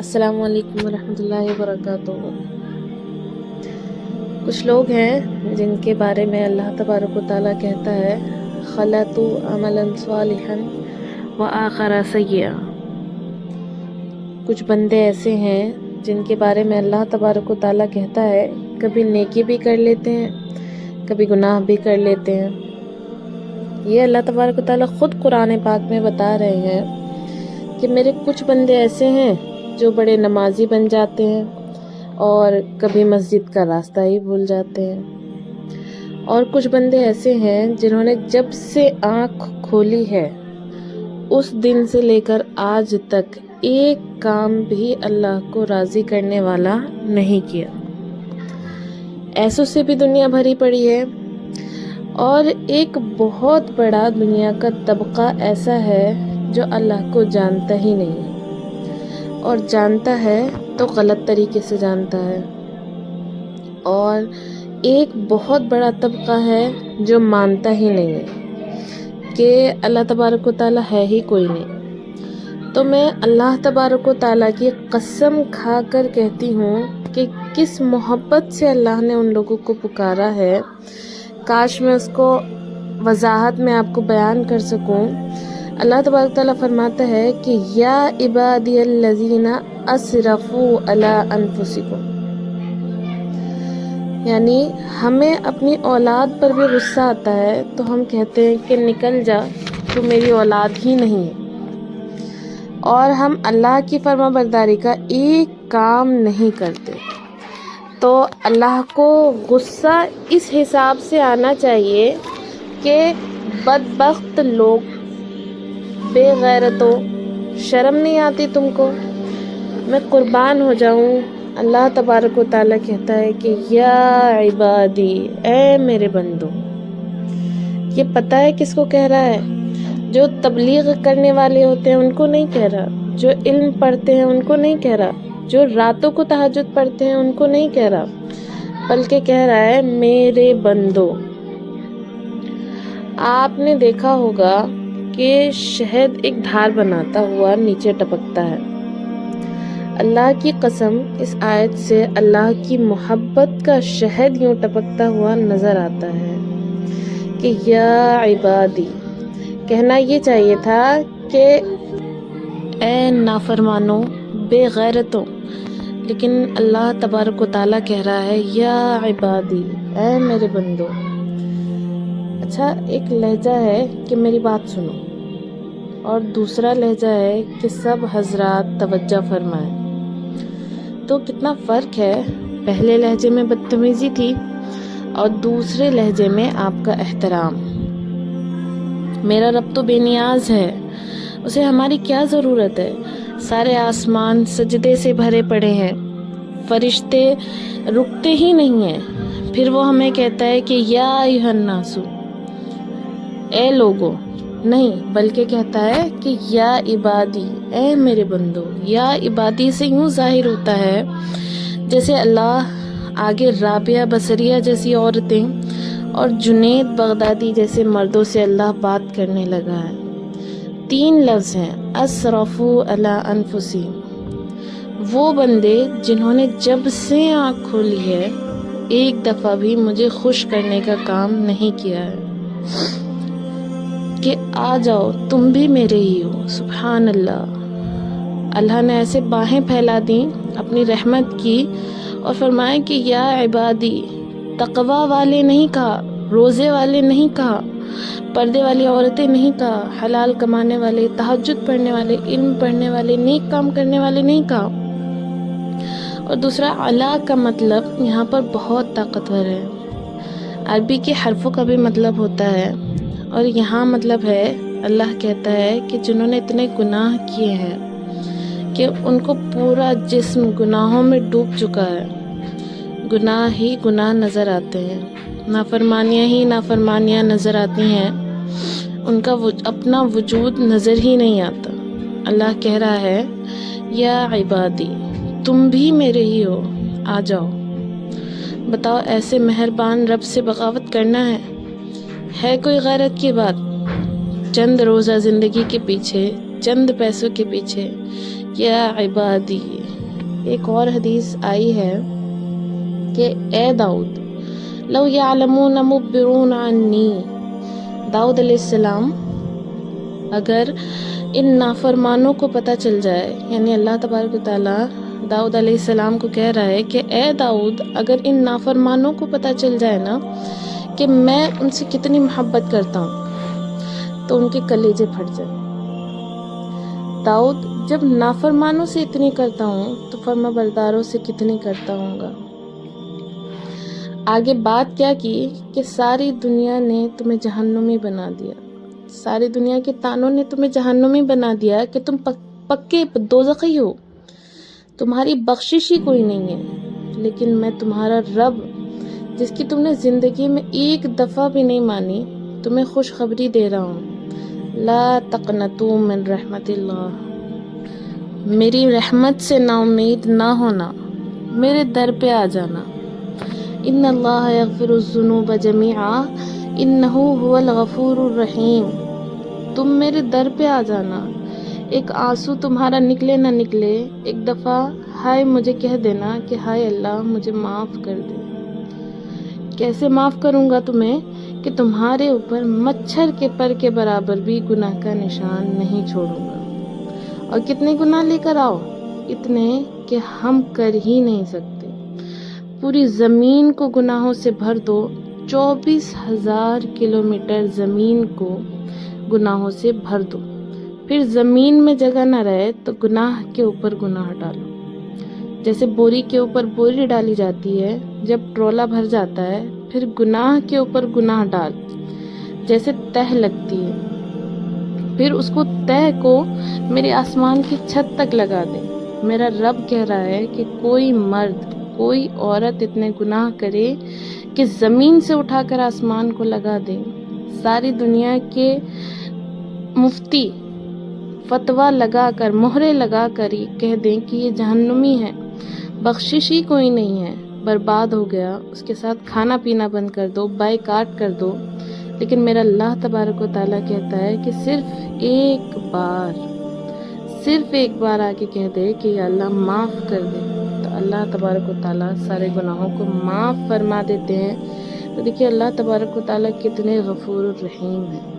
السلام علیکم ورحمۃ اللہ وبرکاتہ۔ کچھ لوگ ہیں جن کے بارے میں اللہ تبارک و تعالیٰ کہتا ہے خلطوا عملا صالحا وآخر سیئا۔ کچھ بندے ایسے ہیں جن کے بارے میں اللہ تبارک و تعالیٰ کہتا ہے کبھی نیکی بھی کر لیتے ہیں، کبھی گناہ بھی کر لیتے ہیں۔ یہ اللہ تبارک و تعالیٰ خود قرآن پاک میں بتا رہے ہیں کہ میرے کچھ بندے ایسے ہیں جو بڑے نمازی بن جاتے ہیں اور کبھی مسجد کا راستہ ہی بھول جاتے ہیں، اور کچھ بندے ایسے ہیں جنہوں نے جب سے آنکھ کھولی ہے اس دن سے لے کر آج تک ایک کام بھی اللہ کو راضی کرنے والا نہیں کیا۔ ایسوں سے بھی دنیا بھری پڑی ہے، اور ایک بہت بڑا دنیا کا طبقہ ایسا ہے جو اللہ کو جانتا ہی نہیں، اور جانتا ہے تو غلط طریقے سے جانتا ہے، اور ایک بہت بڑا طبقہ ہے جو مانتا ہی نہیں ہے کہ اللہ تبارک و تعالیٰ ہے ہی کوئی نہیں۔ تو میں اللہ تبارک و تعالیٰ کی قسم کھا کر کہتی ہوں کہ کس محبت سے اللہ نے ان لوگوں کو پکارا ہے، کاش میں اس کو وضاحت میں آپ کو بیان کر سکوں۔ اللہ تبارک تعالیٰ فرماتا ہے کہ یا عبادی الذین اسرفوا علی انفسکم، یعنی ہمیں اپنی اولاد پر بھی غصہ آتا ہے تو ہم کہتے ہیں کہ نکل جا، تو میری اولاد ہی نہیں ہے، اور ہم اللہ کی فرما برداری کا ایک کام نہیں کرتے۔ تو اللہ کو غصہ اس حساب سے آنا چاہیے کہ بدبخت لوگ، بے غیرتوں، شرم نہیں آتی تم کو؟ میں قربان ہو جاؤں، اللہ تبارک و تعالیٰ کہتا ہے کہ یا عبادی، اے میرے بندو۔ یہ پتہ ہے کس کو کہہ رہا ہے؟ جو تبلیغ کرنے والے ہوتے ہیں ان کو نہیں کہہ رہا، جو علم پڑھتے ہیں ان کو نہیں کہہ رہا، جو راتوں کو تہجد پڑھتے ہیں ان کو نہیں کہہ رہا، بلکہ کہہ رہا ہے میرے بندو۔ آپ نے دیکھا ہوگا کہ شہد ایک دھار بناتا ہوا نیچے ٹپکتا ہے۔ اللہ کی قسم، اس آیت سے اللہ کی محبت کا شہد یوں ٹپکتا ہوا نظر آتا ہے کہ یا عبادی، کہنا یہ چاہیے تھا کہ اے نافرمانوں، بے غیرتوں، لیکن اللہ تبارک و تعالیٰ کہہ رہا ہے یا عبادی، اے میرے بندو۔ اچھا، ایک لہجہ ہے کہ میری بات سنو، اور دوسرا لہجہ ہے کہ سب حضرات توجہ فرمائیں۔ تو کتنا فرق ہے، پہلے لہجے میں بدتمیزی تھی اور دوسرے لہجے میں آپ کا احترام۔ میرا رب تو بے نیاز ہے، اسے ہماری کیا ضرورت ہے؟ سارے آسمان سجدے سے بھرے پڑے ہیں، فرشتے رکتے ہی نہیں ہیں، پھر وہ ہمیں کہتا ہے کہ یا ایھا الناس، اے لوگو، نہیں بلکہ کہتا ہے کہ یا عبادی، اے میرے بندو۔ یا عبادی سے یوں ظاہر ہوتا ہے جیسے اللہ آگے رابعہ بصریہ جیسی عورتیں اور جنید بغدادی جیسے مردوں سے اللہ بات کرنے لگا ہے۔ 3 لفظ ہیں، اسرفوا علی انفسہم، وہ بندے جنہوں نے جب سے آنکھ کھولی ہے ایک دفعہ بھی مجھے خوش کرنے کا کام نہیں کیا ہے کہ آ جاؤ تم بھی میرے ہی ہو۔ سبحان اللہ، اللہ نے ایسے باہیں پھیلا دیں اپنی رحمت کی اور فرمایا کہ یا عبادی، تقوی والے نہیں کہا، روزے والے نہیں کہا، پردے والی عورتیں نہیں کہا، حلال کمانے والے، تہجد پڑھنے والے، علم پڑھنے والے، نیک کام کرنے والے نہیں کہا۔ اور دوسرا علا کا مطلب یہاں پر بہت طاقتور ہے، عربی کے حرفوں کا بھی مطلب ہوتا ہے، اور یہاں مطلب ہے، اللہ کہتا ہے کہ جنہوں نے اتنے گناہ کیے ہیں کہ ان کو پورا جسم گناہوں میں ڈوب چکا ہے، گناہ ہی گناہ نظر آتے ہیں، نافرمانیاں ہی نافرمانیاں نظر آتی ہیں، ان کا اپنا وجود نظر ہی نہیں آتا۔ اللہ کہہ رہا ہے یا عبادی، تم بھی میرے ہی ہو، آ جاؤ۔ بتاؤ، ایسے مہربان رب سے بغاوت کرنا ہے کوئی غیرت کی بات؟ چند روزہ زندگی کے پیچھے، چند پیسوں کے پیچھے یا عبادی، ایک اور حدیث آئی ہے کہ اے داؤد لو یعلمون مبرون عنی، داؤد علیہ السلام اگر ان نافرمانوں کو پتہ چل جائے، یعنی اللہ تبارک و تعالیٰ داؤد علیہ السلام کو کہہ رہا ہے کہ اے داؤد اگر ان نافرمانوں کو پتہ چل جائے نا کہ میں ان سے کتنی محبت کرتا ہوں تو ان کے کلیجے پھٹ جائیں۔ داؤد جب نافرمانوں سے اتنی کرتا ہوں تو فرما برداروں سے کتنی کرتا ہوں گا۔ آگے بات کیا کی کہ ساری دنیا نے تمہیں جہنمی بنا دیا، ساری دنیا کے تانوں نے تمہیں جہنمی بنا دیا کہ تم پکے دوزخی ہو، تمہاری بخشش ہی کوئی نہیں ہے، لیکن میں تمہارا رب جس کی تم نے زندگی میں ایک دفعہ بھی نہیں مانی تمہیں خوشخبری دے رہا ہوں، لا تقنطوا من رحمت اللہ، میری رحمت سے نا امید نہ ہونا، میرے در پہ آ جانا۔ ان اللہ یغفر الذنوب جميعا انہ هو الغفور الرحیم، تم میرے در پہ آ جانا، ایک آنسو تمہارا نکلے نہ نکلے، ایک دفعہ ہائے مجھے کہہ دینا کہ ہائے اللہ مجھے معاف کر دے۔ کیسے معاف کروں گا تمہیں کہ تمہارے اوپر مچھر کے پر کے برابر بھی گناہ کا نشان نہیں چھوڑوں گا۔ اور کتنے گناہ لے کر آؤ؟ اتنے کہ ہم کر ہی نہیں سکتے۔ پوری زمین کو گناہوں سے بھر دو، 24,000 کلومیٹر زمین کو گناہوں سے بھر دو، پھر زمین میں جگہ نہ رہے تو گناہ کے اوپر گناہ ڈالو۔ جیسے بوری کے اوپر بوری ڈالی جاتی ہے، جب ٹرولا بھر جاتا ہے پھر گناہ کے اوپر گناہ ڈال، جیسے تہ لگتی ہے، پھر اس کو تہ کو میرے آسمان کی چھت تک لگا دے۔ میرا رب کہہ رہا ہے کہ کوئی مرد کوئی عورت اتنے گناہ کرے کہ زمین سے اٹھا کر آسمان کو لگا دے، ساری دنیا کے مفتی فتویٰ لگا کر مہرے لگا کر کہہ دیں کہ یہ جہنمی ہے، بخشش ہی کوئی نہیں ہے، برباد ہو گیا، اس کے ساتھ کھانا پینا بند کر دو، بائیکاٹ کر دو، لیکن میرا اللہ تبارک و تعالیٰ کہتا ہے کہ صرف ایک بار آ کے کہہ دے کہ یا اللہ معاف کر دے، تو اللہ تبارک و تعالیٰ سارے گناہوں کو معاف فرما دیتے ہیں۔ تو دیکھیے اللہ تبارک و تعالیٰ کتنے غفور الرحیم ہیں۔